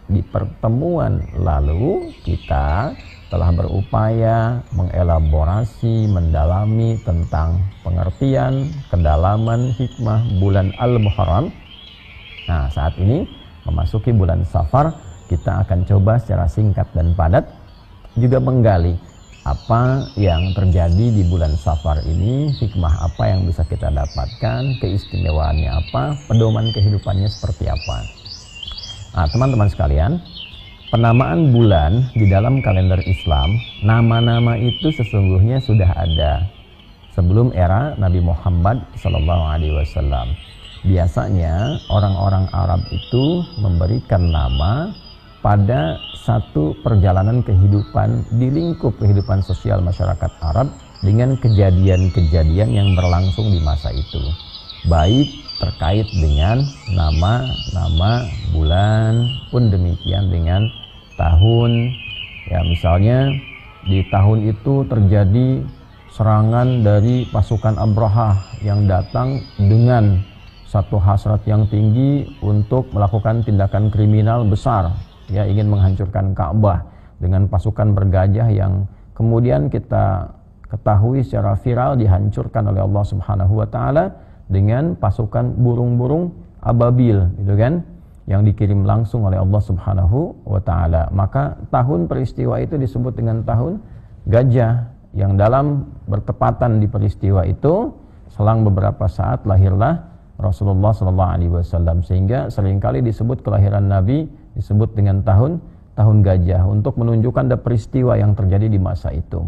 di pertemuan lalu kita telah berupaya mengelaborasi, mendalami tentang pengertian, kedalaman hikmah bulan Al-Muharram. Nah, saat ini memasuki bulan Safar, kita akan coba secara singkat dan padat juga menggali apa yang terjadi di bulan Safar ini, hikmah apa yang bisa kita dapatkan, keistimewaannya apa, pedoman kehidupannya seperti apa. Nah, teman-teman sekalian, penamaan bulan di dalam kalender Islam, nama-nama itu sesungguhnya sudah ada sebelum era Nabi Muhammad SAW. Biasanya orang-orang Arab itu memberikan nama pada satu perjalanan kehidupan di lingkup kehidupan sosial masyarakat Arab dengan kejadian-kejadian yang berlangsung di masa itu, baik terkait dengan nama bulan pun demikian dengan tahun. Ya, misalnya di tahun itu terjadi serangan dari pasukan Abrahah yang datang dengan satu hasrat yang tinggi untuk melakukan tindakan kriminal besar, ya, ingin menghancurkan Ka'bah dengan pasukan bergajah yang kemudian kita ketahui secara viral dihancurkan oleh Allah Subhanahu wa taala dengan pasukan burung-burung ababil, gitu kan, yang dikirim langsung oleh Allah Subhanahu wa taala. Maka tahun peristiwa itu disebut dengan tahun gajah, yang dalam bertepatan di peristiwa itu selang beberapa saat lahirlah Rasulullah SAW, sehingga seringkali disebut kelahiran Nabi disebut dengan tahun gajah untuk menunjukkan ada peristiwa yang terjadi di masa itu.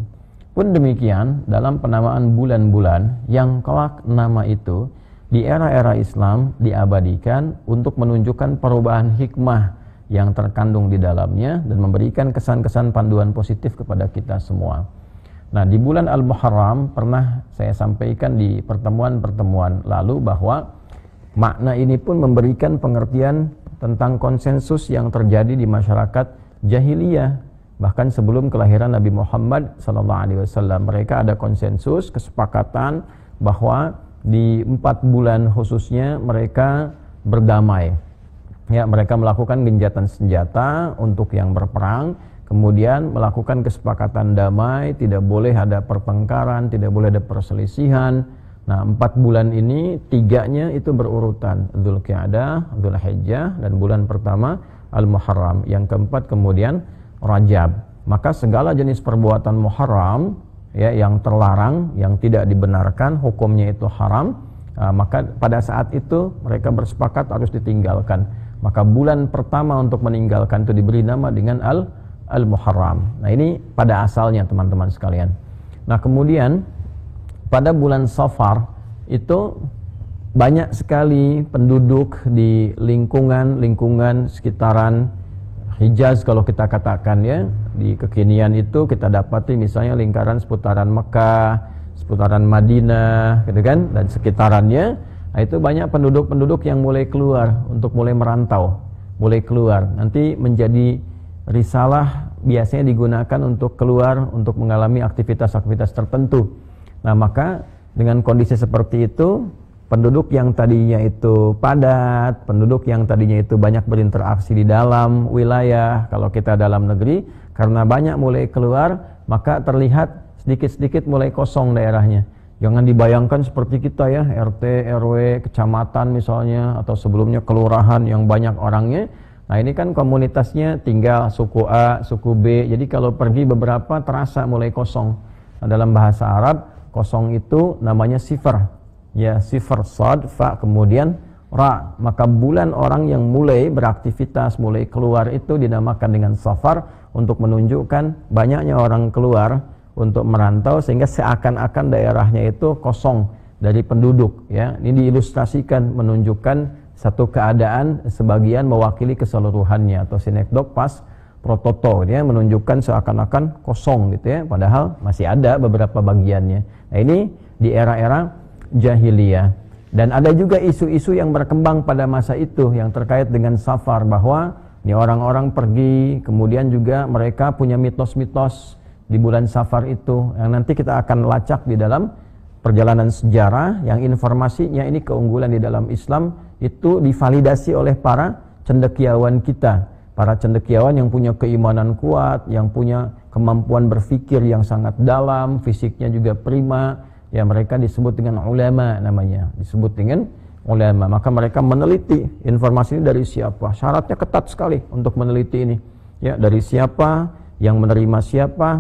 Pun demikian dalam penamaan bulan-bulan yang kelak nama itu di era-era Islam diabadikan untuk menunjukkan perubahan hikmah yang terkandung di dalamnya dan memberikan kesan-kesan panduan positif kepada kita semua. Nah, di bulan Al-Muharram pernah saya sampaikan di pertemuan-pertemuan lalu bahwa makna ini pun memberikan pengertian tentang konsensus yang terjadi di masyarakat jahiliyah. Bahkan sebelum kelahiran Nabi Muhammad SAW, mereka ada konsensus, kesepakatan bahwa di 4 bulan khususnya mereka berdamai. Ya, mereka melakukan genjatan senjata untuk yang berperang, kemudian melakukan kesepakatan damai, tidak boleh ada pertengkaran, tidak boleh ada perselisihan. Nah, 4 bulan ini 3-nya itu berurutan, Dzulqa'dah, Dzulhijjah, dan bulan pertama Al-Muharram. Yang keempat kemudian Rajab. Maka segala jenis perbuatan Muharram, ya, yang terlarang, yang tidak dibenarkan, hukumnya itu haram, maka pada saat itu mereka bersepakat harus ditinggalkan. Maka bulan pertama untuk meninggalkan itu diberi nama dengan Al-Muharram. Nah, ini pada asalnya teman-teman sekalian. Nah, kemudian pada bulan Safar itu banyak sekali penduduk di lingkungan sekitaran Hijaz, kalau kita katakan, ya, di kekinian itu kita dapati misalnya lingkaran seputaran Mekah, seputaran Madinah, gitu kan, dan sekitarannya. Nah, itu banyak penduduk-penduduk yang mulai keluar, untuk mulai merantau, mulai keluar. Nanti menjadi risalah biasanya digunakan untuk keluar untuk mengalami aktivitas-aktivitas tertentu. Nah, maka dengan kondisi seperti itu, penduduk yang tadinya itu padat, penduduk yang tadinya itu banyak berinteraksi di dalam wilayah, kalau kita dalam negeri, karena banyak mulai keluar, maka terlihat sedikit-sedikit mulai kosong daerahnya. Jangan dibayangkan seperti kita, ya, RT, RW, kecamatan misalnya, atau sebelumnya kelurahan yang banyak orangnya. Nah, ini kan komunitasnya tinggal suku A, suku B, jadi kalau pergi beberapa terasa mulai kosong. Nah, dalam bahasa Arab, kosong itu namanya sifar. Ya, sifar, sad, fa, kemudian ra. Maka bulan orang yang mulai beraktivitas, mulai keluar itu dinamakan dengan Safar, untuk menunjukkan banyaknya orang keluar untuk merantau, sehingga seakan-akan daerahnya itu kosong dari penduduk, ya. Ini diilustrasikan menunjukkan satu keadaan sebagian mewakili keseluruhannya, atau sinekdok pas prototo, ya, menunjukkan seakan-akan kosong, gitu, ya, padahal masih ada beberapa bagiannya. Nah, ini di era-era jahiliyah. Dan ada juga isu-isu yang berkembang pada masa itu yang terkait dengan Safar, bahwa ini orang-orang pergi, kemudian juga mereka punya mitos-mitos di bulan Safar itu yang nanti kita akan lacak di dalam perjalanan sejarah, yang informasinya ini keunggulan di dalam Islam itu divalidasi oleh para cendekiawan kita, para cendekiawan yang punya keimanan kuat, yang punya kemampuan berpikir yang sangat dalam, fisiknya juga prima, ya mereka disebut dengan ulama namanya, disebut dengan ulama. Maka mereka meneliti informasi ini dari siapa. Syaratnya ketat sekali untuk meneliti ini. Ya, dari siapa, yang menerima siapa,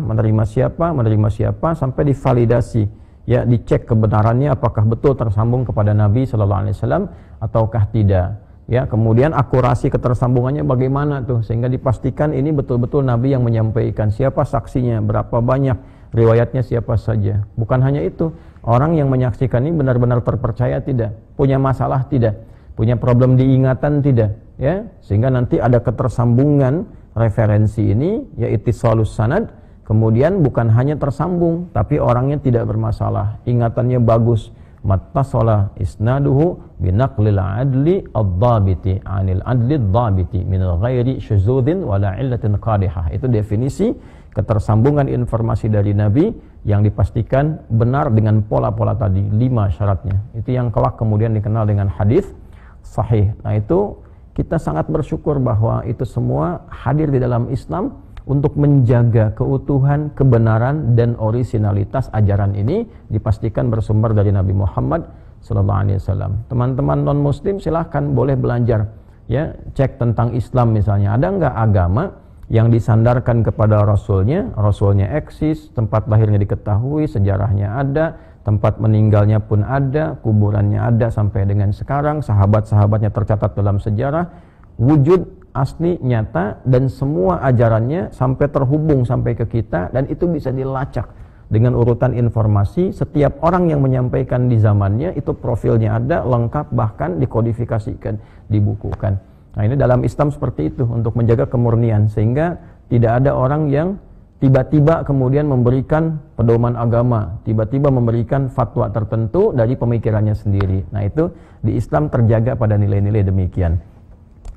sampai divalidasi. Ya, dicek kebenarannya apakah betul tersambung kepada Nabi sallallahu alaihi wasallam ataukah tidak. Ya, kemudian akurasi ketersambungannya bagaimana tuh sehingga dipastikan ini betul-betul Nabi yang menyampaikan, siapa saksinya, berapa banyak, riwayatnya siapa saja. Bukan hanya itu, orang yang menyaksikan ini benar-benar terpercaya tidak, punya masalah tidak, punya problem diingatan tidak, ya, sehingga nanti ada ketersambungan referensi ini, yaitu ittisalus sanad. Kemudian bukan hanya tersambung, tapi orangnya tidak bermasalah, ingatannya bagus. Mattasala isnaduhu binaqlil adli ad-dhabiti anil adli ad-dhabiti min ghairi syuzudzin wala illatin qadihah. Itu definisi ketersambungan informasi dari Nabi yang dipastikan benar dengan pola-pola tadi, 5 syaratnya. Itu yang kelak kemudian dikenal dengan hadis sahih. Nah, itu kita sangat bersyukur bahwa itu semua hadir di dalam Islam untuk menjaga keutuhan, kebenaran dan orisinalitas ajaran ini dipastikan bersumber dari Nabi Muhammad SAW. Teman-teman non Muslim silahkan boleh belajar, ya, cek tentang Islam misalnya. Ada nggak agama yang disandarkan kepada Rasulnya eksis, tempat lahirnya diketahui, sejarahnya ada, tempat meninggalnya pun ada, kuburannya ada sampai dengan sekarang, sahabat-sahabatnya tercatat dalam sejarah, wujud asli, nyata, dan semua ajarannya sampai terhubung sampai ke kita, dan itu bisa dilacak dengan urutan informasi. Setiap orang yang menyampaikan di zamannya itu profilnya ada, lengkap, bahkan dikodifikasikan, dibukukan. Nah, ini dalam Islam seperti itu untuk menjaga kemurnian, sehingga tidak ada orang yang tiba-tiba kemudian memberikan pedoman agama, tiba-tiba memberikan fatwa tertentu dari pemikirannya sendiri. Nah, itu di Islam terjaga pada nilai-nilai demikian.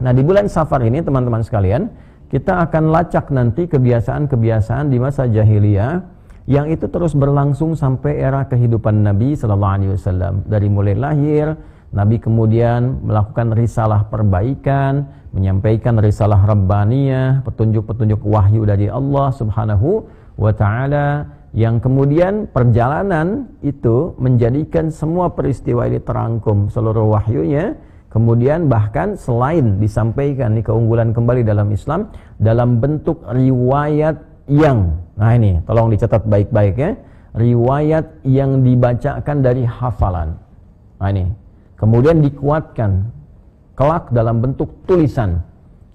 Nah, di bulan Safar ini teman-teman sekalian, kita akan lacak nanti kebiasaan-kebiasaan di masa jahiliyah yang itu terus berlangsung sampai era kehidupan Nabi sallallahu alaihi wasallam. Dari mulai lahir, Nabi kemudian melakukan risalah perbaikan, menyampaikan risalah rabbaniyah, petunjuk-petunjuk wahyu dari Allah Subhanahu wa taala, yang kemudian perjalanan itu menjadikan semua peristiwa ini terangkum seluruh wahyunya. Kemudian bahkan selain disampaikan, di keunggulan kembali dalam Islam dalam bentuk riwayat yang, nah ini tolong dicatat baik-baik ya, riwayat yang dibacakan dari hafalan. Nah ini kemudian dikuatkan kelak dalam bentuk tulisan.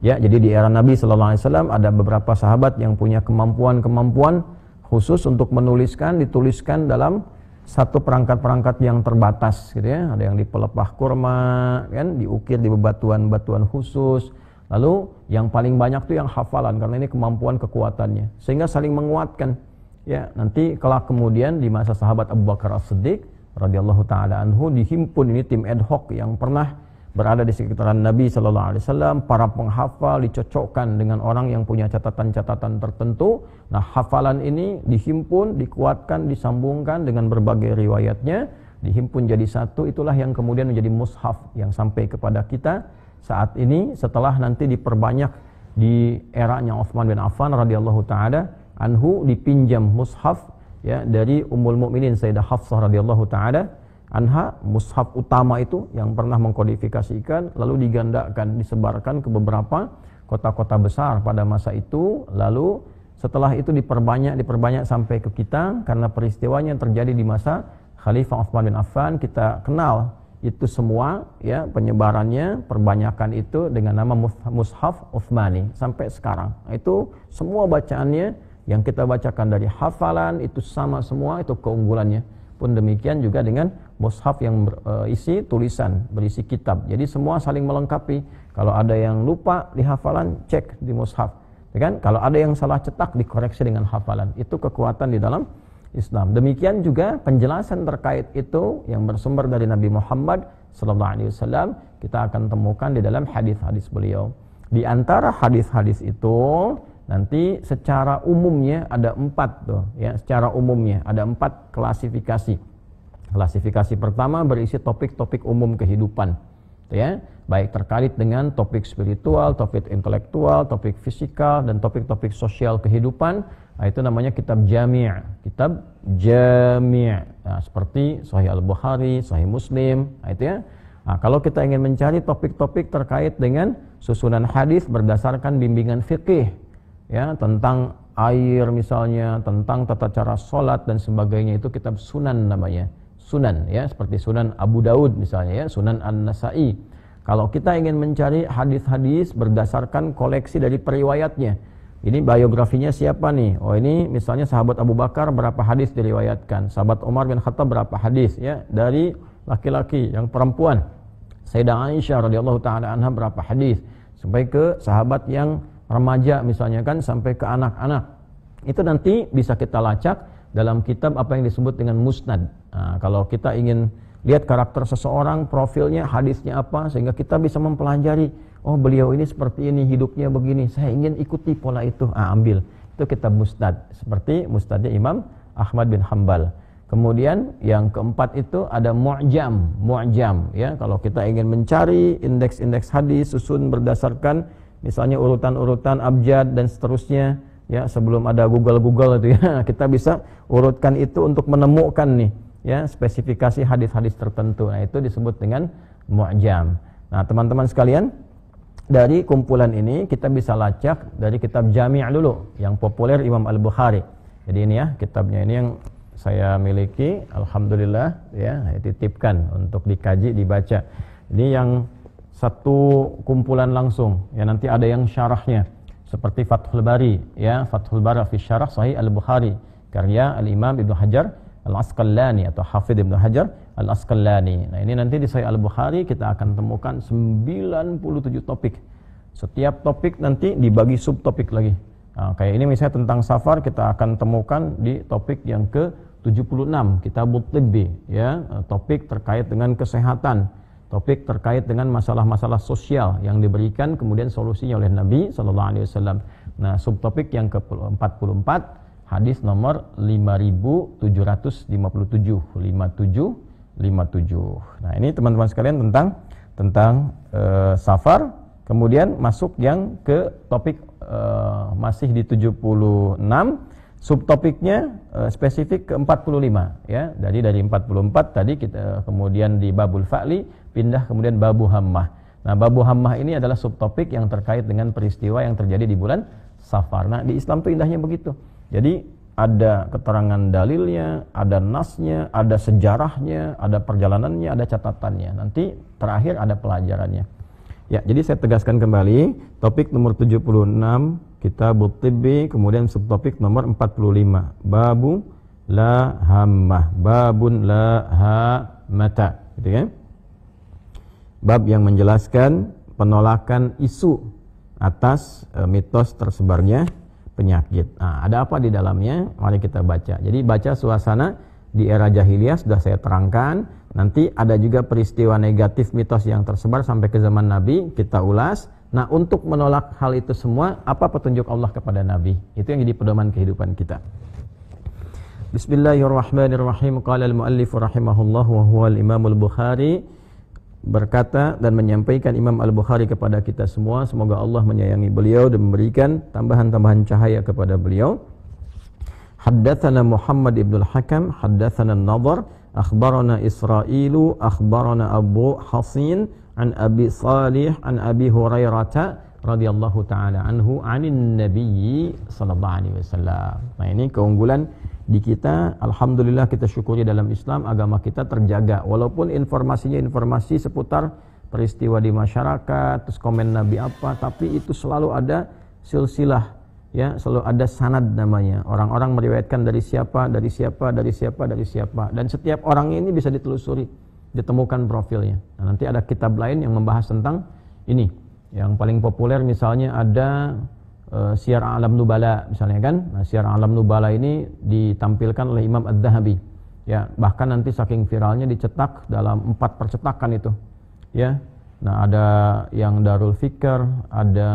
Ya, jadi di era Nabi sallallahu alaihi wasallam ada beberapa sahabat yang punya kemampuan khusus untuk menuliskan, dituliskan dalam satu perangkat-perangkat yang terbatas gitu ya. Ada yang di pelepah kurma kan, diukir di bebatuan-batuan khusus. Lalu yang paling banyak tuh yang hafalan, karena ini kemampuan kekuatannya, sehingga saling menguatkan. Ya, nanti kelak kemudian di masa sahabat Abu Bakar As-Siddiq radhiyallahu taala anhu dihimpun ini tim ad hoc yang pernah berada di sekitaran Nabi sallallahu alaihi wasallam, para penghafal dicocokkan dengan orang yang punya catatan-catatan tertentu. Nah, hafalan ini dihimpun, dikuatkan, disambungkan dengan berbagai riwayatnya, dihimpun jadi satu. Itulah yang kemudian menjadi mushaf yang sampai kepada kita saat ini, setelah nanti diperbanyak di eranya Utsman bin Affan radhiyallahu taala anhu, dipinjam mushaf ya dari Ummul Mukminin Sayyidah Hafsah radhiyallahu taala anha, mushaf utama itu yang pernah mengkodifikasikan, lalu digandakan, disebarkan ke beberapa kota-kota besar pada masa itu. Lalu setelah itu diperbanyak sampai ke kita, karena peristiwanya yang terjadi di masa Khalifah Utsman bin Affan. Kita kenal itu semua ya, penyebarannya, perbanyakan itu dengan nama Mushaf Utsmani sampai sekarang. Nah, itu semua bacaannya yang kita bacakan dari hafalan itu sama semua, itu keunggulannya. Pun demikian juga dengan mushaf yang berisi tulisan, berisi kitab. Jadi semua saling melengkapi. Kalau ada yang lupa di hafalan, cek di mushaf. Ya kan? Kalau ada yang salah cetak, dikoreksi dengan hafalan. Itu kekuatan di dalam Islam. Demikian juga penjelasan terkait itu yang bersumber dari Nabi Muhammad SAW, kita akan temukan di dalam hadis-hadis beliau. Di antara hadis-hadis itu nanti secara umumnya ada 4 tuh ya, secara umumnya ada 4 klasifikasi. Klasifikasi pertama berisi topik-topik umum kehidupan ya, baik terkait dengan topik spiritual, topik intelektual, topik fisikal, dan topik-topik sosial kehidupan. Nah, itu namanya kitab jami', kitab jami'. Nah, seperti Sahih Al-Bukhari, Sahih Muslim, nah, itu ya. Nah, kalau kita ingin mencari topik-topik terkait dengan susunan hadis berdasarkan bimbingan fikih, ya, tentang air misalnya, tentang tata cara sholat dan sebagainya, itu kitab sunan namanya. Sunan, ya, seperti Sunan Abu Daud misalnya, ya, Sunan An-Nasa'i. Kalau kita ingin mencari hadis-hadis berdasarkan koleksi dari periwayatnya, ini biografinya siapa nih? Oh, ini misalnya sahabat Abu Bakar berapa hadis diriwayatkan, sahabat Umar bin Khattab berapa hadis, ya, dari laki-laki, yang perempuan Sayyidah Aisyah radhiyallahu taala anha berapa hadis, sampai ke sahabat yang remaja misalnya kan, sampai ke anak-anak. Itu nanti bisa kita lacak dalam kitab apa yang disebut dengan musnad. Nah, kalau kita ingin lihat karakter seseorang, profilnya, hadisnya apa, sehingga kita bisa mempelajari, oh beliau ini seperti ini, hidupnya begini, saya ingin ikuti pola itu, ambil. Itu kitab musnad, seperti musnadnya Imam Ahmad bin Hanbal. Kemudian yang keempat itu ada mu'jam, ya, kalau kita ingin mencari indeks-indeks hadis, susun berdasarkan misalnya urutan-urutan abjad dan seterusnya, ya, sebelum ada Google itu, ya, kita bisa urutkan itu untuk menemukan nih, ya, spesifikasi hadis-hadis tertentu. Nah, itu disebut dengan mu'jam. Nah, teman-teman sekalian, dari kumpulan ini kita bisa lacak dari kitab Jami' dulu yang populer Imam Al-Bukhari. Jadi ini, ya, kitabnya ini yang saya miliki, alhamdulillah, ya, titipkan untuk dikaji, dibaca. Ini yang satu kumpulan langsung, ya, nanti ada yang syarahnya seperti Fathul Bari, ya, Fathul Bari fi Syarah Sahih Al-Bukhari karya Al-Imam Ibnu Hajar Al-Asqalani atau Hafidh Ibnu Hajar Al-Asqalani. Nah, ini nanti di Sahih Al-Bukhari kita akan temukan 97 topik. Setiap topik nanti dibagi subtopik lagi. Nah, kayak ini misalnya tentang safar, kita akan temukan di topik yang ke-76, Kitabut Tibbi, ya, topik terkait dengan kesehatan, topik terkait dengan masalah-masalah sosial yang diberikan kemudian solusinya oleh Nabi sallallahu alaihi wasallam. Nah, subtopik yang ke-44, hadis nomor 5757, 5757. Nah, ini teman-teman sekalian tentang safar. Kemudian masuk yang ke topik masih di 76, subtopiknya spesifik ke 45, ya. Dari 44 tadi kita kemudian di babul fa'li pindah kemudian babu hammah. Nah, babu hammah ini adalah subtopik yang terkait dengan peristiwa yang terjadi di bulan Safar. Nah, di Islam tuh indahnya begitu. Jadi ada keterangan dalilnya, ada nasnya, ada sejarahnya, ada perjalanannya, ada catatannya. Nanti terakhir ada pelajarannya. Ya, jadi saya tegaskan kembali, topik nomor 76 Kitabut Tibbi, kemudian subtopik nomor 45 Babu la hammah, babun la hammata, gitu ya. Bab yang menjelaskan penolakan isu atas mitos tersebarnya penyakit. Nah, ada apa di dalamnya? Mari kita baca. Jadi baca suasana di era jahiliyah sudah saya terangkan. Nanti ada juga peristiwa negatif mitos yang tersebar sampai ke zaman Nabi, kita ulas. Nah, untuk menolak hal itu semua, apa petunjuk Allah kepada Nabi? Itu yang jadi pedoman kehidupan kita. Bismillahirrahmanirrahim. Qala al-muallif rahimahullah wa huwa al-Imam al-Bukhari, berkata dan menyampaikan Imam Al-Bukhari kepada kita semua, semoga Allah menyayangi beliau dan memberikan tambahan-tambahan cahaya kepada beliau. Haddatsana Muhammad ibn al-Hakam, haddatsana an-Nadhr, akhbarana Israilu, akhbarana Abu Hasin an Abi Salih an Abi Hurairah radhiyallahu taala anhu anin Nabi sallallahu alaihi wasallam. Nah, ini keunggulan di kita, alhamdulillah kita syukuri dalam Islam, agama kita terjaga walaupun informasinya informasi seputar peristiwa di masyarakat, terus komen Nabi apa, tapi itu selalu ada silsilah, ya, selalu ada sanad namanya. Orang-orang meriwayatkan dari siapa, dari siapa, dari siapa, dari siapa, dan setiap orang ini bisa ditelusuri, ditemukan profilnya. Nah, nanti ada kitab lain yang membahas tentang ini. Yang paling populer misalnya ada Syiar A'lam Nubala misalnya kan. Nah, Syiar A'lam Nubala ini ditampilkan oleh Imam Adz-Dzahabi. Ya, bahkan nanti saking viralnya dicetak dalam 4 percetakan itu. Ya. Nah, ada yang Darul Fikr, ada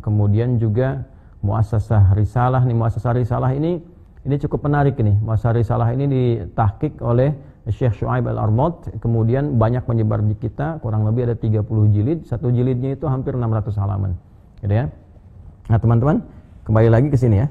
kemudian juga Muassasah Risalah. Nih Muassasah Risalah ini cukup menarik ini. Muassasah Risalah ini ditahqiq oleh Syekh Syuaib Al-Armad, kemudian banyak menyebar di kita, kurang lebih ada 30 jilid, satu jilidnya itu hampir 600 halaman, gitu ya. Nah teman-teman, kembali lagi ke sini ya.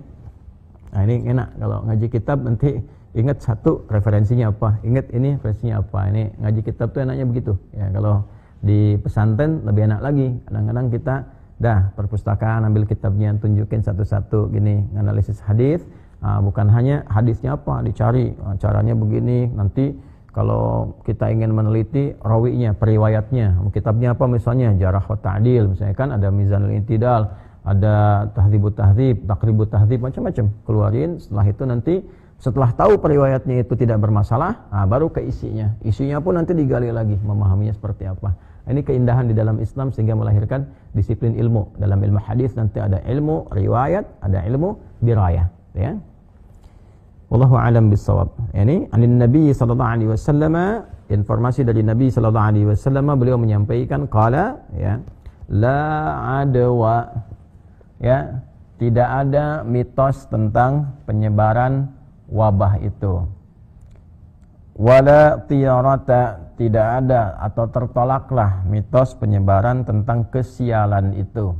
Nah ini enak kalau ngaji kitab, nanti ingat satu referensinya apa, ingat ini referensinya apa. Ini ngaji kitab tuh enaknya begitu ya. Kalau di pesantren lebih enak lagi, kadang-kadang kita dah perpustakaan ambil kitabnya, tunjukin satu-satu gini, analisis hadis. Bukan hanya hadisnya apa dicari, caranya begini. Nanti kalau kita ingin meneliti rawinya, periwayatnya, kitabnya apa misalnya Jarh wa Ta'dil, misalnya kan ada Mizanul I'tidal, ada Tahdzibut Tahdzib, Taqribut Tahdzib, macam-macam keluarin. Setelah itu nanti setelah tahu periwayatnya itu tidak bermasalah, baru ke isinya. Isinya pun nanti digali lagi, memahaminya seperti apa. Ini keindahan di dalam Islam sehingga melahirkan disiplin ilmu. Dalam ilmu hadis nanti ada ilmu riwayat, ada ilmu dirayah, ya. Wallahu a'lam bissawab. Ini anin Nabi sallallahu alaihi wasallam, informasi dari Nabi sallallahu alaihi wasallam, beliau menyampaikan qala, ya, la adwa, ya, tidak ada mitos tentang penyebaran wabah itu. Wala tiyarata, tidak ada atau tertolaklah mitos penyebaran tentang kesialan itu.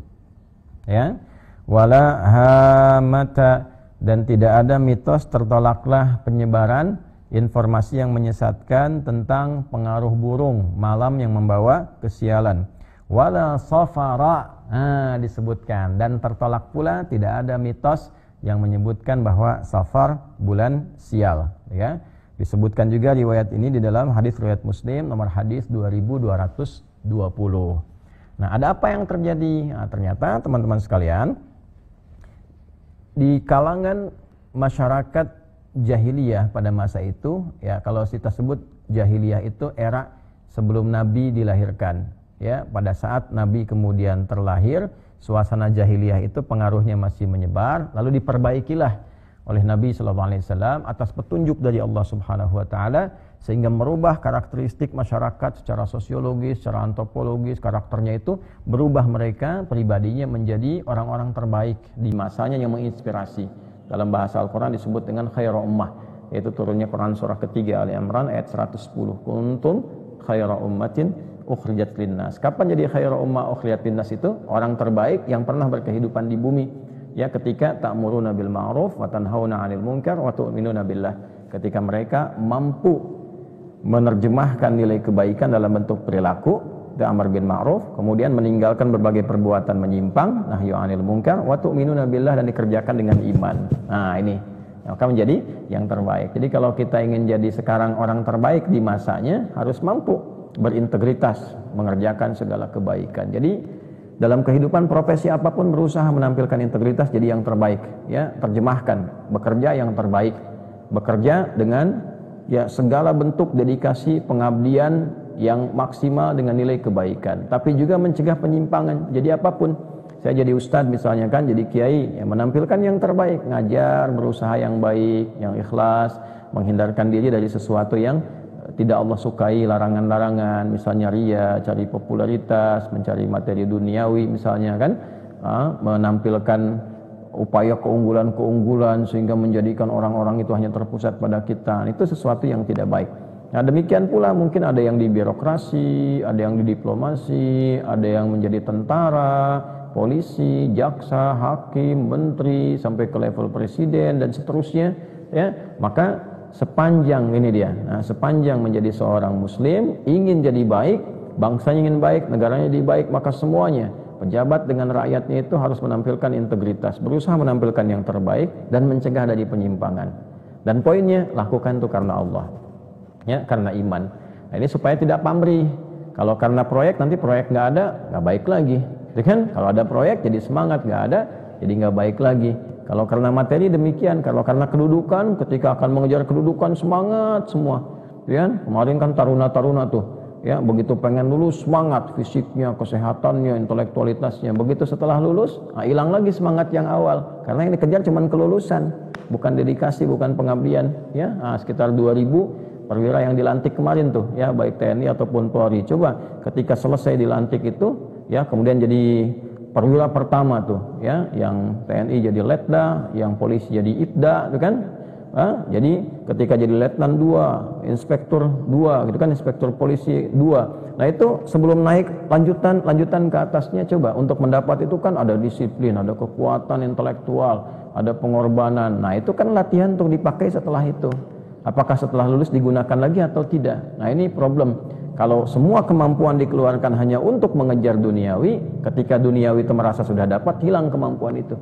Ya. Wala hamata, dan tidak ada mitos tertolaklah penyebaran informasi yang menyesatkan tentang pengaruh burung malam yang membawa kesialan. Wala safara, disebutkan, dan tertolak pula tidak ada mitos yang menyebutkan bahwa safar bulan sial, ya. Disebutkan juga riwayat ini di dalam hadis riwayat Muslim nomor hadis 2220. Nah, ada apa yang terjadi? Nah, ternyata teman-teman sekalian, di kalangan masyarakat jahiliyah pada masa itu, ya, kalau kita sebut jahiliyah itu era sebelum Nabi dilahirkan, ya, pada saat Nabi kemudian terlahir, suasana jahiliyah itu pengaruhnya masih menyebar, lalu diperbaikilah oleh Nabi SAW atas petunjuk dari Allah Subhanahu Wa Taala, sehingga merubah karakteristik masyarakat secara sosiologis, secara antropologis, karakternya itu berubah, mereka pribadinya menjadi orang-orang terbaik di masanya yang menginspirasi. Dalam bahasa Al-Quran disebut dengan khairu ummah, yaitu turunnya Quran surah ketiga Ali Imran ayat 110, kuntum khairu ummatin ukhrijat linnas. Kapan jadi khairu ummah ukhrijat linnas itu? Orang terbaik yang pernah berkehidupan di bumi, ya, ketika ta'muruna bil ma'ruf wa tanhauna 'anil munkar wa tu'minuna billah. Ketika mereka mampu menerjemahkan nilai kebaikan dalam bentuk perilaku, amar bil ma'ruf, kemudian meninggalkan berbagai perbuatan menyimpang, nahyu 'anil munkar, wa tu'minuna billah, dan dikerjakan dengan iman. Nah, ini maka menjadi yang terbaik. Jadi kalau kita ingin jadi sekarang orang terbaik di masanya, harus mampu berintegritas, mengerjakan segala kebaikan. Jadi dalam kehidupan profesi apapun berusaha menampilkan integritas, jadi yang terbaik, ya, terjemahkan, bekerja yang terbaik, bekerja dengan, ya, segala bentuk dedikasi pengabdian yang maksimal dengan nilai kebaikan, tapi juga mencegah penyimpangan. Jadi apapun, saya jadi ustadz misalnya kan, jadi kiai, ya, menampilkan yang terbaik, ngajar, berusaha yang baik, yang ikhlas, menghindarkan diri dari sesuatu yang tidak Allah sukai, larangan-larangan, misalnya ria, cari popularitas, mencari materi duniawi misalnya kan, menampilkan upaya keunggulan-keunggulan sehingga menjadikan orang-orang itu hanya terpusat pada kita. Itu sesuatu yang tidak baik. Nah, demikian pula mungkin ada yang di birokrasi, ada yang di diplomasi, ada yang menjadi tentara, polisi, jaksa, hakim, menteri, sampai ke level presiden dan seterusnya, ya. Maka sepanjang ini dia, sepanjang menjadi seorang muslim, ingin jadi baik, bangsanya ingin baik, negaranya jadi baik, maka semuanya, pejabat dengan rakyatnya itu harus menampilkan integritas, berusaha menampilkan yang terbaik dan mencegah dari penyimpangan. Dan poinnya, lakukan itu karena Allah, ya, karena iman. Nah, ini supaya tidak pamrih. Kalau karena proyek, nanti proyek nggak ada, nggak baik lagi, ya kan? Kalau ada proyek jadi semangat, nggak ada jadi nggak baik lagi. Kalau karena materi demikian, kalau karena kedudukan, ketika akan mengejar kedudukan semangat semua, ya. Kemarin kan taruna-taruna tuh, ya, begitu pengen lulus semangat, fisiknya, kesehatannya, intelektualitasnya. Begitu setelah lulus, hilang lagi semangat yang awal, karena yang dikejar cuma kelulusan, bukan dedikasi, bukan pengabdian, ya. Sekitar 2000 perwira yang dilantik kemarin tuh, ya, baik TNI ataupun Polri. Coba ketika selesai dilantik itu, ya, kemudian jadi perwira pertama tuh, ya, yang TNI jadi letda, yang polisi jadi ibda, itu kan. Jadi ketika jadi letnan 2, inspektur 2 gitu kan, inspektur polisi 2. Nah itu sebelum naik lanjutan ke atasnya, coba untuk mendapat itu kan ada disiplin, ada kekuatan intelektual, ada pengorbanan. Nah itu kan latihan untuk dipakai setelah itu. Apakah setelah lulus digunakan lagi atau tidak? Nah ini problem. Kalau semua kemampuan dikeluarkan hanya untuk mengejar duniawi, ketika duniawi itu merasa sudah dapat, hilang kemampuan itu.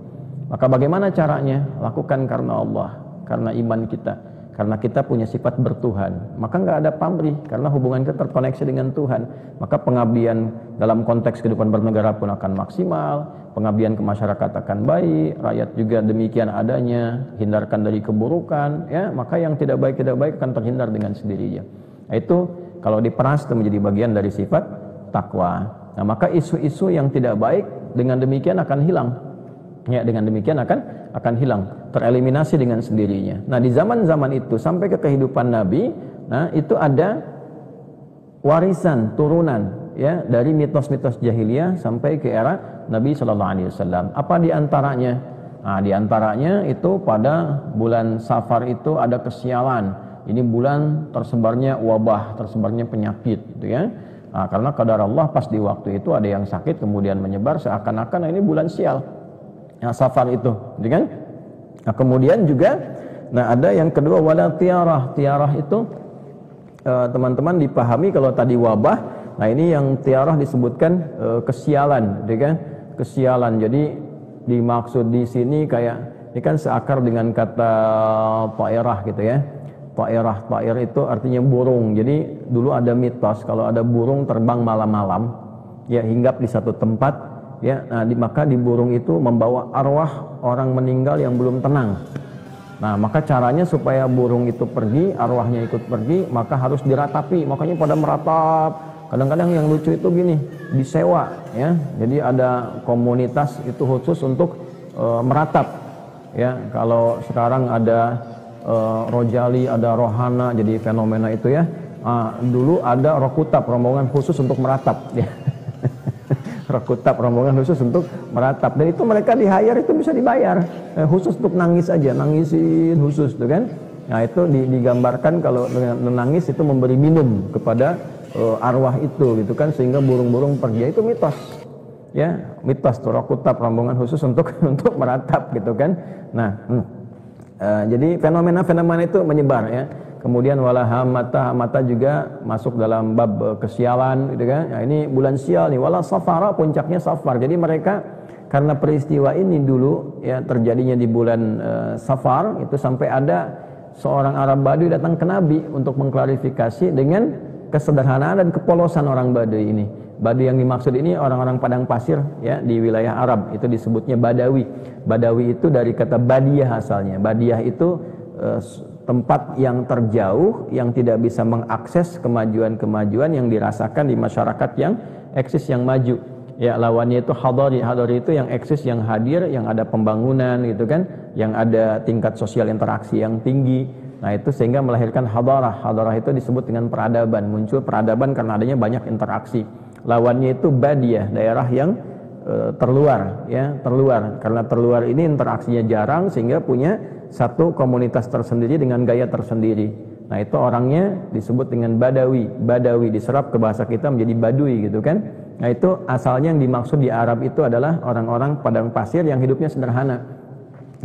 Maka bagaimana caranya? Lakukan karena Allah, karena iman kita, karena kita punya sifat bertuhan. Maka nggak ada pamrih, karena hubungan kita terkoneksi dengan Tuhan. Maka pengabdian dalam konteks kehidupan bernegara pun akan maksimal, pengabdian ke masyarakat akan baik, rakyat juga demikian adanya, hindarkan dari keburukan, ya, maka yang tidak baik akan terhindar dengan sendirinya. Nah, itu kalau diperas itu menjadi bagian dari sifat takwa. Nah, maka isu-isu yang tidak baik dengan demikian akan hilang. Ya, dengan demikian akan hilang, tereliminasi dengan sendirinya. Nah, di zaman-zaman itu sampai ke kehidupan Nabi, nah itu ada warisan turunan ya dari mitos-mitos jahiliyah sampai ke era Nabi Shallallahu Alaihi Wasallam. Apa diantaranya? Nah, diantaranya itu pada bulan Safar itu ada kesialan. Ini bulan tersebarnya wabah, tersebarnya penyakit, gitu ya. Nah, karena qadar Allah pas di waktu itu ada yang sakit kemudian menyebar seakan-akan ini bulan sial. Nah, Safar itu, gitu kan? Nah, kemudian juga, nah ada yang kedua wala tiarah. Tiarah itu teman-teman dipahami kalau tadi wabah. Nah ini yang tiarah disebutkan kesialan, gitu kan? Kesialan. Jadi dimaksud di sini kayak ini kan seakar dengan kata ta'irah gitu ya. Ta'ir itu artinya burung. Jadi dulu ada mitos kalau ada burung terbang malam-malam, ya hinggap di satu tempat, ya. Nah, maka di burung itu membawa arwah orang meninggal yang belum tenang. Nah, maka caranya supaya burung itu pergi, arwahnya ikut pergi, maka harus diratapi. Makanya pada meratap. Kadang-kadang yang lucu itu gini, disewa, ya. Jadi ada komunitas itu khusus untuk meratap, ya. Kalau sekarang ada Rojali, ada Rohana, jadi fenomena itu ya. Dulu ada Rokutab, rombongan khusus untuk meratap, ya. Rokutab, rombongan khusus untuk meratap. Dan itu mereka di-hire itu bisa dibayar, khusus untuk nangis aja, nangisin khusus, tuh kan. Nah itu digambarkan kalau menangis itu memberi minum kepada arwah itu, gitu kan, sehingga burung-burung pergi. Itu mitos, ya, mitos tuh Rokutab, rombongan khusus untuk meratap, gitu kan. Nah. Jadi fenomena-fenomena itu menyebar ya. Kemudian wala hamata juga masuk dalam bab kesialan gitu kan. Nah, ini bulan sial nih, wala safara, puncaknya Safar. Jadi mereka karena peristiwa ini dulu ya terjadinya di bulan Safar itu sampai ada seorang Arab Baduy datang ke Nabi untuk mengklarifikasi dengan kesederhanaan dan kepolosan orang Baduy ini. Baduy yang dimaksud ini orang-orang padang pasir ya di wilayah Arab, itu disebutnya Badawi. Badawi itu dari kata Badiah asalnya. Badiah itu tempat yang terjauh yang tidak bisa mengakses kemajuan-kemajuan yang dirasakan di masyarakat yang eksis, yang maju. Ya, lawannya itu hadari. Hadari itu yang eksis, yang hadir, yang ada pembangunan gitu kan, yang ada tingkat sosial interaksi yang tinggi. Nah, itu sehingga melahirkan hadarah. Hadarah itu disebut dengan peradaban. Muncul peradaban karena adanya banyak interaksi. Lawannya itu badiah, daerah yang terluar, ya, terluar. Karena terluar ini interaksinya jarang sehingga punya satu komunitas tersendiri dengan gaya tersendiri. Nah, itu orangnya disebut dengan Badawi. Badawi diserap ke bahasa kita menjadi Baduy gitu kan. Nah, itu asalnya yang dimaksud di Arab itu adalah orang-orang padang pasir yang hidupnya sederhana.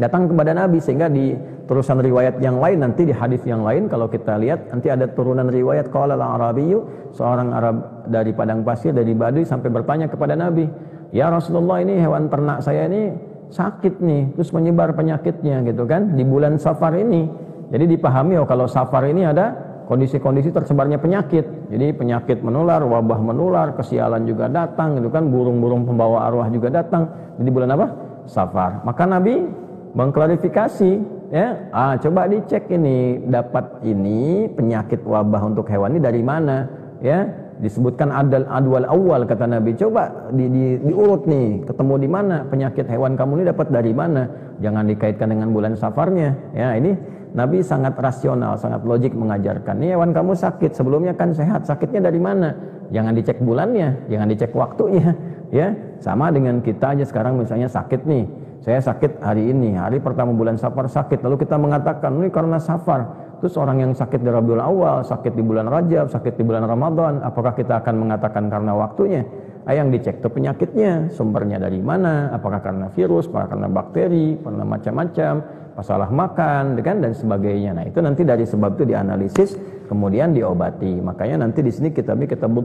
Datang kepada Nabi, sehingga di terusan riwayat yang lain, nanti di hadis yang lain kalau kita lihat nanti ada turunan riwayat qala al-arabiyyu, seorang Arab dari padang pasir, dari Baduy, sampai bertanya kepada Nabi, ya Rasulullah, ini hewan ternak saya ini sakit nih, terus menyebar penyakitnya gitu kan di bulan Safar ini. Jadi dipahami kalau Safar ini ada kondisi-kondisi tersebarnya penyakit. Jadi penyakit menular, wabah menular, kesialan juga datang gitu kan, burung-burung pembawa arwah juga datang. Jadi bulan apa? Safar. Maka Nabi mengklarifikasi ya, coba dicek ini, dapat ini penyakit wabah untuk hewan ini dari mana ya. Disebutkan adwal awal, kata Nabi, coba diurut nih, ketemu di mana penyakit hewan kamu ini, dapat dari mana, jangan dikaitkan dengan bulan Safarnya ya. Ini Nabi sangat rasional, sangat logik mengajarkan, nih hewan kamu sakit, sebelumnya kan sehat, sakitnya dari mana, jangan dicek bulannya, jangan dicek waktunya ya. Sama dengan kita aja sekarang misalnya sakit nih, saya sakit hari ini, hari pertama bulan Safar sakit, lalu kita mengatakan ini karena Safar. Terus orang yang sakit di Rabiul Awal, sakit di bulan Rajab, sakit di bulan Ramadan, apakah kita akan mengatakan karena waktunya? Yang dicek tuh penyakitnya, sumbernya dari mana, apakah karena virus, apakah karena bakteri, karena macam-macam, masalah makan, dan sebagainya. Nah itu nanti dari sebab itu dianalisis, kemudian diobati. Makanya nanti di sini kitab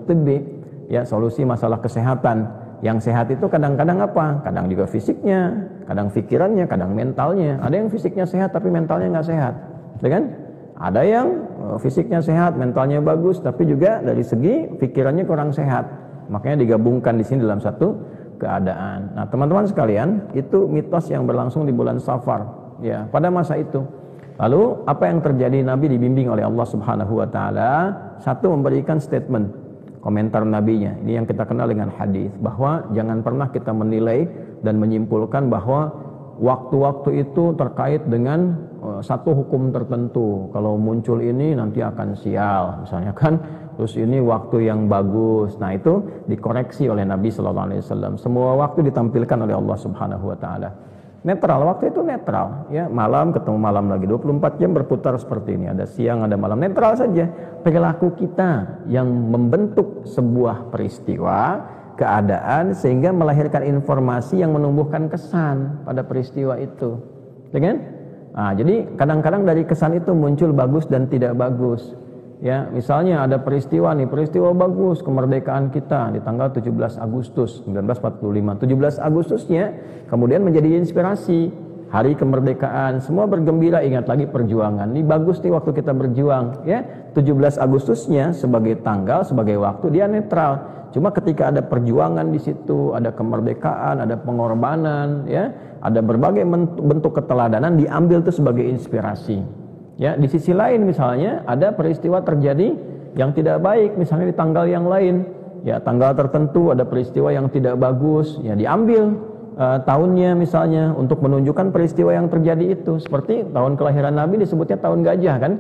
tibbi, ya solusi masalah kesehatan. Yang sehat itu kadang-kadang apa? Kadang juga fisiknya, kadang pikirannya, kadang mentalnya. Ada yang fisiknya sehat tapi mentalnya nggak sehat, kan? Ada yang fisiknya sehat, mentalnya bagus, tapi juga dari segi pikirannya kurang sehat. Makanya digabungkan di sini dalam satu keadaan. Nah, teman-teman sekalian, itu mitos yang berlangsung di bulan Safar, ya, pada masa itu. Lalu apa yang terjadi? Nabi dibimbing oleh Allah Subhanahu wa taala, satu, memberikan statement, komentar nabinya. Ini yang kita kenal dengan hadis, bahwa jangan pernah kita menilai dan menyimpulkan bahwa waktu-waktu itu terkait dengan satu hukum tertentu. Kalau muncul ini nanti akan sial, misalnya kan. Terus ini waktu yang bagus. Nah, itu dikoreksi oleh Nabi sallallahu alaihi wasallam. Semua waktu ditampilkan oleh Allah Subhanahu wa taala. Netral, waktu itu netral, ya. Malam ketemu malam lagi, 24 jam berputar seperti ini. Ada siang, ada malam, netral saja. Perilaku kita yang membentuk sebuah peristiwa, keadaan, sehingga melahirkan informasi yang menumbuhkan kesan pada peristiwa itu, ya kan? Nah, jadi kadang-kadang dari kesan itu muncul bagus dan tidak bagus. Ya, misalnya ada peristiwa nih, peristiwa bagus kemerdekaan kita di tanggal 17 Agustus 1945. 17 Agustusnya kemudian menjadi inspirasi. Hari kemerdekaan, semua bergembira, ingat lagi perjuangan. Ini bagus nih waktu kita berjuang, ya. 17 Agustusnya sebagai tanggal, sebagai waktu dia netral. Cuma ketika ada perjuangan di situ, ada kemerdekaan, ada pengorbanan, ya, ada berbagai bentuk keteladanan, diambil itu sebagai inspirasi. Ya, di sisi lain misalnya ada peristiwa terjadi yang tidak baik, misalnya di tanggal yang lain, ya, tanggal tertentu ada peristiwa yang tidak bagus, ya, diambil tahunnya misalnya untuk menunjukkan peristiwa yang terjadi itu. Seperti tahun kelahiran Nabi disebutnya tahun gajah, kan?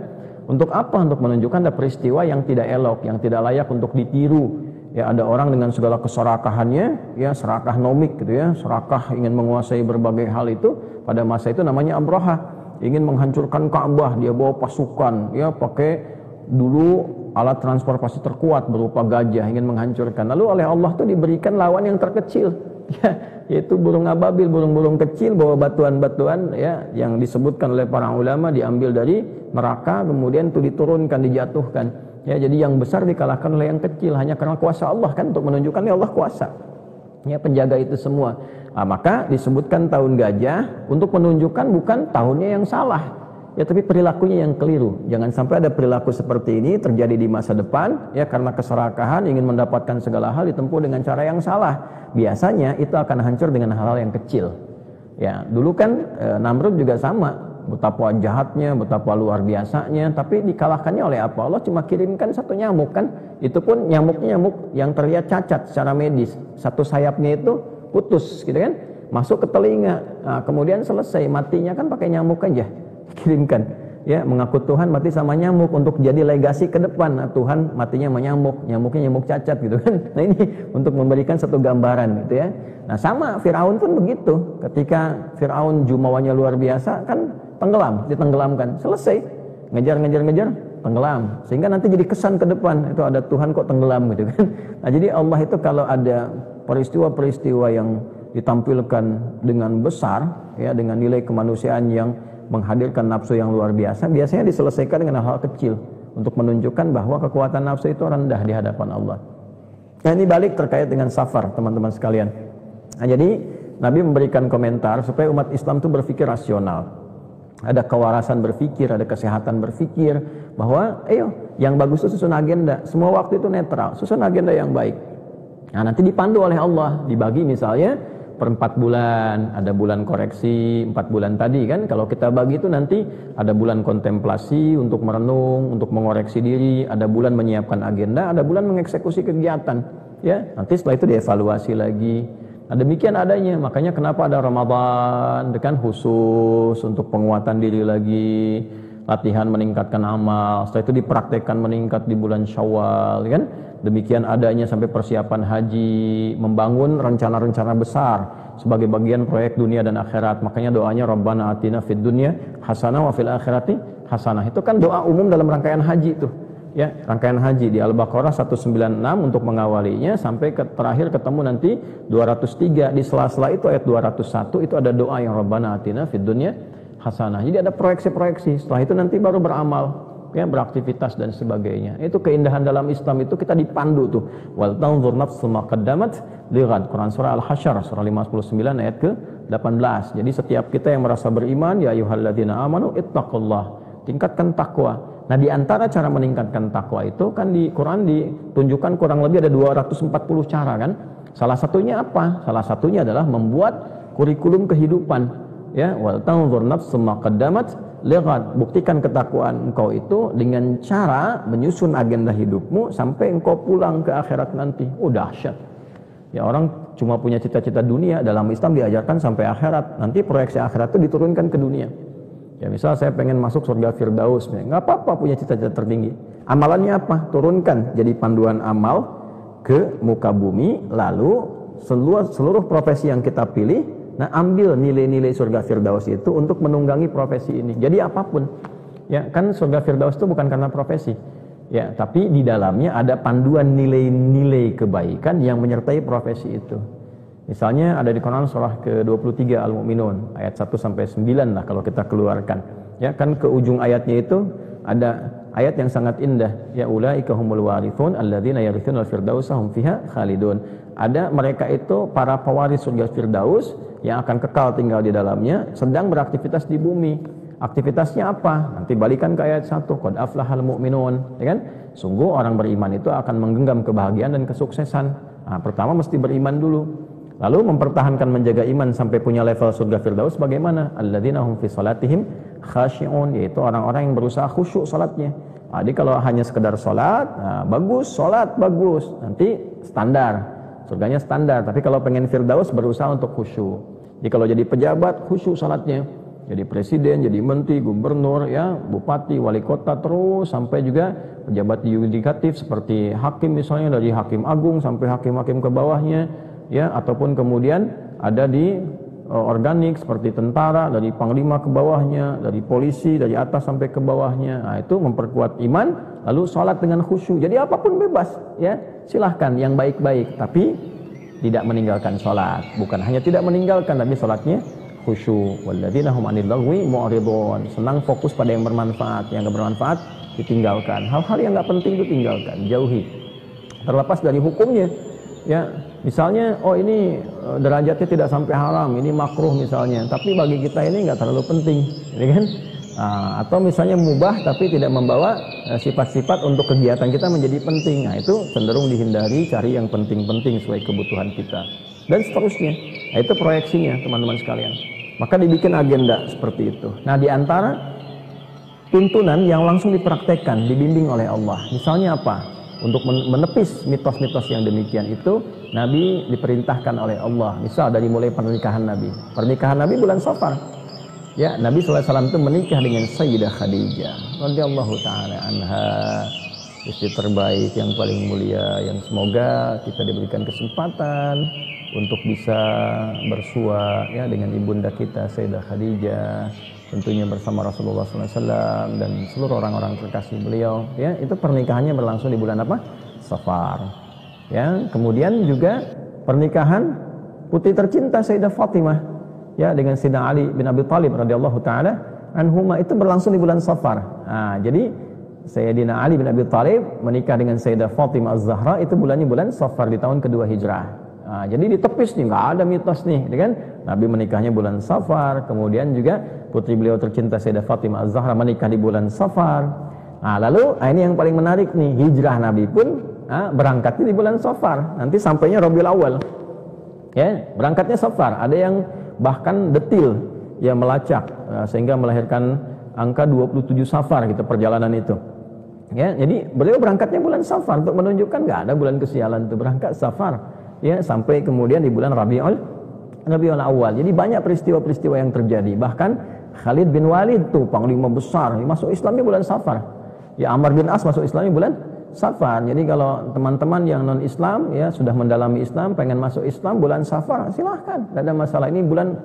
Untuk apa? Untuk menunjukkan ada peristiwa yang tidak elok, yang tidak layak untuk ditiru. Ya, ada orang dengan segala keserakahannya, ya, serakah nomik gitu, ya, serakah ingin menguasai berbagai hal itu. Pada masa itu namanya Abraha, ingin menghancurkan Ka'bah, dia bawa pasukan, ya, pakai dulu alat transportasi terkuat berupa gajah, ingin menghancurkan. Lalu oleh Allah tuh diberikan lawan yang terkecil, ya, yaitu burung ababil, burung-burung kecil bawa batuan-batuan, ya, yang disebutkan oleh para ulama diambil dari neraka, kemudian itu diturunkan, dijatuhkan. Ya, jadi yang besar dikalahkan oleh yang kecil hanya karena kuasa Allah, kan, untuk menunjukkan ya Allah kuasa, ya, penjaga itu semua. Nah, maka disebutkan tahun gajah untuk menunjukkan bukan tahunnya yang salah, ya, tapi perilakunya yang keliru. Jangan sampai ada perilaku seperti ini terjadi di masa depan, ya, karena keserakahan ingin mendapatkan segala hal ditempuh dengan cara yang salah. Biasanya itu akan hancur dengan hal-hal yang kecil. Ya, dulu kan Namrud juga sama, betapa jahatnya, betapa luar biasanya, tapi dikalahkannya oleh apa? Allah cuma kirimkan satu nyamuk, kan? Itu pun nyamuknya nyamuk yang terlihat cacat secara medis. Satu sayapnya itu putus, gitu kan? Masuk ke telinga. Nah, kemudian selesai, matinya kan pakai nyamuk aja. Kirimkan, ya, mengaku Tuhan mati sama nyamuk untuk jadi legasi ke depan. Nah, Tuhan matinya sama nyamuk, nyamuknya nyamuk cacat, gitu kan? Nah, ini untuk memberikan satu gambaran, gitu ya. Nah, sama Firaun pun begitu. Ketika Firaun jumawanya luar biasa, kan tenggelam, ditenggelamkan, selesai, ngejar, tenggelam, sehingga nanti jadi kesan ke depan, itu ada Tuhan kok tenggelam, gitu kan. Nah, jadi Allah itu kalau ada peristiwa-peristiwa yang ditampilkan dengan besar, ya, dengan nilai kemanusiaan yang menghadirkan nafsu yang luar biasa, biasanya diselesaikan dengan hal kecil untuk menunjukkan bahwa kekuatan nafsu itu rendah di hadapan Allah. Nah, ini balik terkait dengan Safar, teman-teman sekalian. Nah, jadi Nabi memberikan komentar supaya umat Islam itu berpikir rasional. Ada kewarasan berpikir, ada kesehatan berpikir, bahwa ayo, yang bagus itu susun agenda. Semua waktu itu netral, susun agenda yang baik. Nah, nanti dipandu oleh Allah, dibagi misalnya per 4 bulan, ada bulan koreksi 4 bulan tadi, kan. Kalau kita bagi itu nanti ada bulan kontemplasi untuk merenung, untuk mengoreksi diri, ada bulan menyiapkan agenda, ada bulan mengeksekusi kegiatan, ya. Nanti setelah itu dievaluasi lagi. Nah, demikian adanya, makanya kenapa ada Ramadan, kan, khusus untuk penguatan diri lagi. latihan meningkatkan amal, setelah itu dipraktekkan meningkat di bulan Syawal, kan? Demikian adanya sampai persiapan haji, membangun rencana-rencana besar sebagai bagian proyek dunia dan akhirat. Makanya doanya Rabbana atina fid dunya hasanah wa fil akhirati hasanah. Itu kan doa umum dalam rangkaian haji itu. Ya, rangkaian haji di Al-Baqarah 196 untuk mengawalinya sampai terakhir ketemu nanti 203. Di sela-sela itu ayat 201 itu ada doa yang Rabbana atina fid dunya hasanah. Jadi ada proyeksi-proyeksi. Setelah itu nanti baru beramal, ya, beraktivitas dan sebagainya. Itu keindahan dalam Islam, itu kita dipandu tuh. Wal tanzur nafsu ma qaddamat lighad. Quran surah Al-Hasyr surah 59 ayat ke-18. Jadi setiap kita yang merasa beriman, ya ayyuhalladzina amanu ittaqullah, tingkatkan takwa. Nah, di antara cara meningkatkan takwa itu kan di Quran ditunjukkan kurang lebih ada 240 cara kan. Salah satunya apa? Salah satunya adalah membuat kurikulum kehidupan. Ya, wal tanzur nafsu ma qaddamat lighad. Buktikan ketakwaan engkau itu dengan cara menyusun agenda hidupmu sampai engkau pulang ke akhirat nanti. Oh, dahsyat. Ya, orang cuma punya cita-cita dunia, dalam Islam diajarkan sampai akhirat. Nanti proyeksi akhirat itu diturunkan ke dunia. Ya, misal saya pengen masuk surga Firdaus, nggak apa-apa punya cita-cita tertinggi. Amalannya apa? Turunkan jadi panduan amal ke muka bumi, lalu seluruh profesi yang kita pilih, nah ambil nilai-nilai surga Firdaus itu untuk menunggangi profesi ini. Jadi apapun, ya kan surga Firdaus itu bukan karena profesi, ya, tapi di dalamnya ada panduan nilai-nilai kebaikan yang menyertai profesi itu. Misalnya ada di Quran surah ke-23 Al-Mu'minun ayat 1 sampai 9 lah kalau kita keluarkan. Ya kan ke ujung ayatnya itu ada ayat yang sangat indah. Ya ulaika humul warithun alladzina yarithunal firdausa hum fiha khalidun. Ada mereka itu para pewaris surga Firdaus yang akan kekal tinggal di dalamnya, sedang beraktivitas di bumi. Aktivitasnya apa? Nanti balikan ke ayat 1. Qad aflahal mu'minun, ya kan? Sungguh orang beriman itu akan menggenggam kebahagiaan dan kesuksesan. Nah, pertama mesti beriman dulu. Lalu mempertahankan menjaga iman sampai punya level surga Firdaus bagaimana? Alladzina hum fi salatihim khashi'un, yaitu orang-orang yang berusaha khusyuk salatnya. Jadi kalau hanya sekedar salat, nah, bagus, salat bagus, nanti standar, surganya standar. Tapi kalau pengen Firdaus berusaha untuk khusyuk. Jadi kalau jadi pejabat khusyuk salatnya, jadi presiden, jadi menteri, gubernur, ya, bupati, wali kota, terus sampai juga pejabat yudikatif seperti hakim misalnya, dari hakim agung sampai hakim-hakim ke bawahnya. Ya, ataupun kemudian ada di organik seperti tentara, dari panglima ke bawahnya, dari polisi dari atas sampai ke bawahnya. Nah, itu memperkuat iman, lalu sholat dengan khusyuk. Jadi apapun bebas, ya, silahkan yang baik-baik, tapi tidak meninggalkan sholat. Bukan hanya tidak meninggalkan, tapi sholatnya khusyuk. Walladzina hum 'anil lagwi mu'ridun. Senang fokus pada yang bermanfaat, yang enggak bermanfaat ditinggalkan. Hal-hal yang enggak penting itu tinggalkan, jauhi. Terlepas dari hukumnya. Ya, misalnya, oh ini derajatnya tidak sampai haram, ini makruh misalnya, tapi bagi kita ini nggak terlalu penting, ya kan? Nah, atau misalnya mubah tapi tidak membawa sifat-sifat untuk kegiatan kita menjadi penting. Nah, itu cenderung dihindari, cari yang penting-penting sesuai kebutuhan kita dan seterusnya. Nah, itu proyeksinya teman-teman sekalian. Maka dibikin agenda seperti itu. Nah, di antara tuntunan yang langsung dipraktekkan, dibimbing oleh Allah. Misalnya apa? Untuk menepis mitos-mitos yang demikian itu, Nabi diperintahkan oleh Allah. Misal dari mulai pernikahan Nabi. Pernikahan Nabi bulan Safar. Ya, Nabi SAW itu menikah dengan Sayyidah Khadijah radhiyallahu taala anha, istri terbaik yang paling mulia, yang semoga kita diberikan kesempatan untuk bisa bersua, ya, dengan ibunda kita Sayyidah Khadijah, tentunya bersama Rasulullah SAW dan seluruh orang-orang terkasih beliau. Ya, itu pernikahannya berlangsung di bulan apa? Safar. Ya, kemudian juga pernikahan putri tercinta Sayyidah Fatimah, ya, dengan Sayyidina Ali bin Abi Thalib radhiyallahu taala anhuma, itu berlangsung di bulan Safar. Nah, jadi Sayyidina Ali bin Abi Thalib menikah dengan Sayyidah Fatimah Az-Zahra itu bulannya bulan Safar di tahun kedua Hijrah. Nah, jadi ditepis nih, nggak ada mitos nih, kan? Nabi menikahnya bulan Safar, kemudian juga putri beliau tercinta Sayyidah Fatimah Az-Zahra menikah di bulan Safar. Nah, lalu ini yang paling menarik nih, hijrah Nabi pun berangkatnya di bulan Safar, nanti sampainya Rabiul Awal. Ya, berangkatnya Safar. Ada yang bahkan detil, ya, melacak sehingga melahirkan angka 27 Safar gitu perjalanan itu. Ya, jadi beliau berangkatnya bulan Safar untuk menunjukkan nggak ada bulan kesialan itu, berangkat Safar. Ya, sampai kemudian di bulan Rabiul Rabiul Awal. Jadi banyak peristiwa-peristiwa yang terjadi. Bahkan Khalid bin Walid tuh panglima besar, masuk Islamnya bulan Safar. Ya Amr bin As masuk Islamnya bulan Safar. Jadi kalau teman-teman yang non Islam ya sudah mendalami Islam, pengen masuk Islam bulan Safar, silahkan, tidak ada masalah. Ini bulan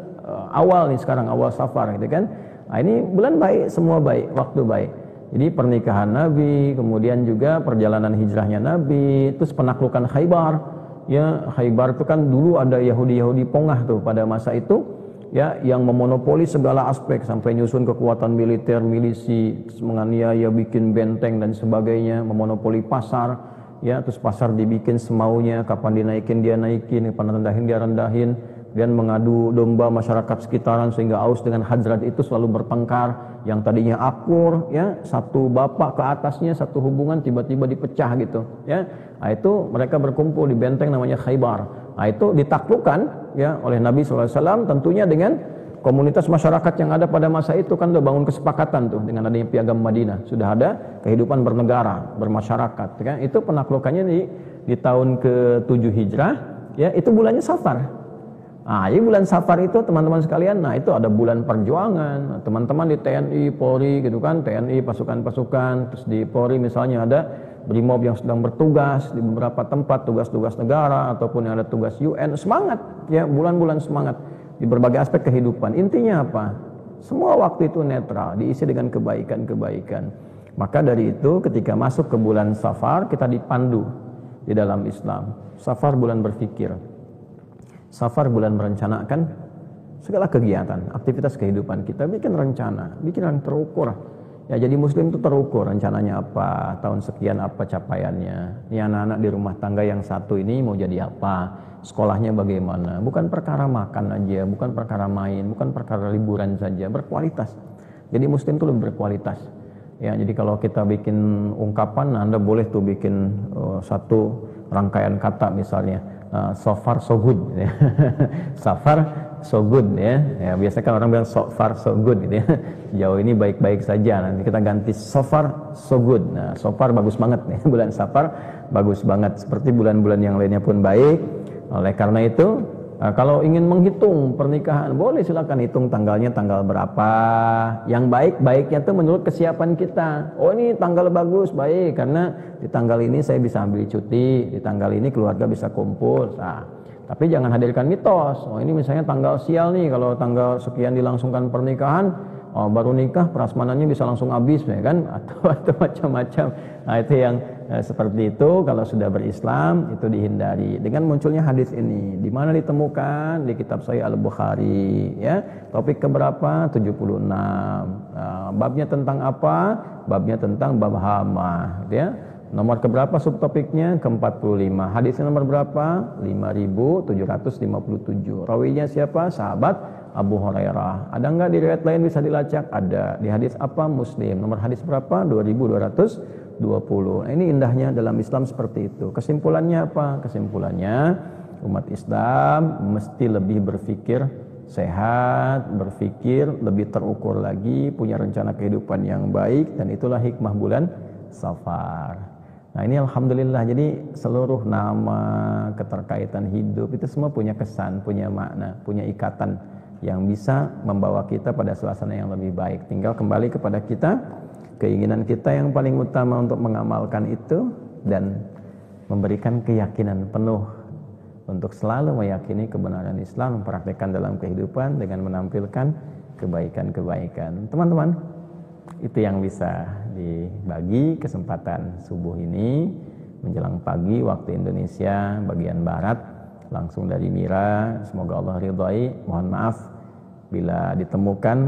awal nih sekarang, awal Safar gitu kan. Nah, ini bulan baik, semua baik, waktu baik. Jadi pernikahan Nabi, kemudian juga perjalanan hijrahnya Nabi, terus penaklukan Khaybar. Ya, Khaybar itu kan dulu ada Yahudi-Yahudi pongah tuh pada masa itu, ya, yang memonopoli segala aspek sampai nyusun kekuatan militer, milisi, menganiaya, bikin benteng dan sebagainya, memonopoli pasar, ya, terus pasar dibikin semaunya, kapan dinaikin dia naikin, kapan rendahin dia rendahin. Dan mengadu domba masyarakat sekitaran sehingga Aus dengan Khazraj itu selalu bertengkar, yang tadinya akur ya, satu bapak ke atasnya satu hubungan tiba-tiba dipecah gitu ya. Nah, itu mereka berkumpul di benteng namanya Khaybar. Nah, itu ditaklukkan ya oleh Nabi SAW tentunya dengan komunitas masyarakat yang ada pada masa itu, kan udah bangun kesepakatan tuh dengan adanya Piagam Madinah, sudah ada kehidupan bernegara, bermasyarakat kan. Itu penaklukannya di tahun ke-7 Hijrah ya, itu bulannya Safar. Nah, jadi bulan Safar itu teman-teman sekalian, nah itu ada bulan perjuangan. Teman-teman di TNI, Polri gitu kan, TNI pasukan-pasukan, terus di Polri misalnya ada Brimob yang sedang bertugas di beberapa tempat, tugas-tugas negara ataupun yang ada tugas UN, semangat ya, bulan-bulan semangat di berbagai aspek kehidupan. Intinya apa? Semua waktu itu netral, diisi dengan kebaikan-kebaikan. Maka dari itu ketika masuk ke bulan Safar, kita dipandu di dalam Islam. Safar bulan berpikir. Safar bulan merencanakan segala kegiatan, aktivitas kehidupan kita, bikin rencana, bikin yang terukur. Ya, jadi muslim itu terukur, rencananya apa, tahun sekian apa capaiannya. Ini anak-anak di rumah tangga yang satu ini mau jadi apa, sekolahnya bagaimana. Bukan perkara makan aja, bukan perkara main, bukan perkara liburan saja, berkualitas. Jadi muslim itu lebih berkualitas. Ya, jadi kalau kita bikin ungkapan, Anda boleh tuh bikin satu rangkaian kata misalnya. So far so good ya. So far so good ya. Ya, biasanya kan orang bilang so far so good gitu ya. Jauh ini baik-baik saja. Nanti kita ganti so far so good. Nah, so far bagus banget nih. Bulan Safar bagus banget, seperti bulan-bulan yang lainnya pun baik. Oleh karena itu, kalau ingin menghitung pernikahan, boleh silakan hitung tanggalnya tanggal berapa. Yang baik-baiknya itu menurut kesiapan kita. Oh, ini tanggal bagus, baik, karena di tanggal ini saya bisa ambil cuti, di tanggal ini keluarga bisa kumpul. Nah, tapi jangan hadirkan mitos. Oh, ini misalnya tanggal sial nih, kalau tanggal sekian dilangsungkan pernikahan, oh, baru nikah prasmanannya bisa langsung habis ya kan, atau macam-macam. Nah, itu yang seperti itu kalau sudah berislam itu dihindari. Dengan munculnya hadis ini, di mana ditemukan? Di kitab Sahih Al-Bukhari ya. Topik keberapa? 76. Babnya tentang apa? Babnya tentang bab hama ya. Nomor keberapa subtopiknya? Ke-45. Hadisnya nomor berapa? 5757. Rawinya siapa? Sahabat Abu Hurairah. Ada enggak di riwayat lain bisa dilacak? Ada. Di hadis apa? Muslim. Nomor hadis berapa? 2220. Nah, ini indahnya dalam Islam seperti itu. Kesimpulannya apa? Kesimpulannya umat Islam mesti lebih berpikir sehat, berpikir lebih terukur lagi, punya rencana kehidupan yang baik, dan itulah hikmah bulan Safar. Nah, ini alhamdulillah, jadi seluruh nama, keterkaitan hidup itu semua punya kesan, punya makna, punya ikatan yang bisa membawa kita pada suasana yang lebih baik. Tinggal kembali kepada kita, keinginan kita yang paling utama untuk mengamalkan itu dan memberikan keyakinan penuh untuk selalu meyakini kebenaran Islam, mempraktikkan dalam kehidupan dengan menampilkan kebaikan-kebaikan. Teman-teman, itu yang bisa dibagi kesempatan subuh ini menjelang pagi waktu Indonesia bagian barat, langsung dari Mira. Semoga Allah ridhai. Mohon maaf bila ditemukan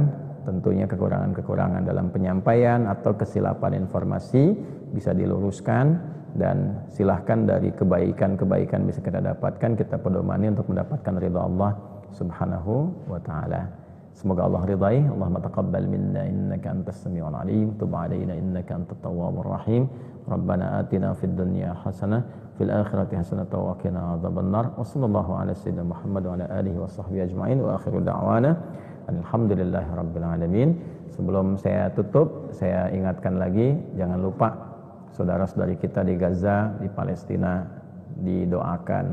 tentunya kekurangan-kekurangan dalam penyampaian atau kesilapan informasi, bisa diluruskan, dan silahkan dari kebaikan-kebaikan bisa kita dapatkan, kita pedomani untuk mendapatkan ridha Allah Subhanahu wa ta'ala. Semoga Allah ridhai. Allahumma taqabbal minna innaka antas sami'ul alim, tub 'alaina innaka antat tawwabur rahim. Rabbana atina fid dunya hasanah fil akhirati hasanah wa qina adzabannar. Wa sallallahu ala sayyidina Muhammad wa ala alihi wa sahbihi ajma'in. Wa akhiru da'wana alhamdulillahirabbil alamin. Sebelum saya tutup, saya ingatkan lagi, jangan lupa saudara-saudari kita di Gaza, di Palestina, didoakan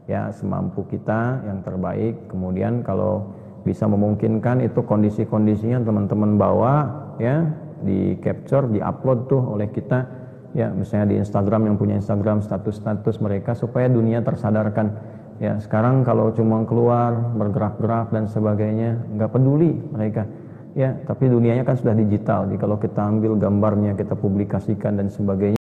ya semampu kita yang terbaik. Kemudian kalau bisa memungkinkan itu kondisi-kondisinya teman-teman bawa ya, di capture, di upload tuh oleh kita ya, misalnya di Instagram, yang punya Instagram, status-status mereka supaya dunia tersadarkan ya. Sekarang kalau cuma keluar bergerak-gerak dan sebagainya nggak peduli mereka ya, tapi dunianya kan sudah digital. Jadi kalau kita ambil gambarnya, kita publikasikan dan sebagainya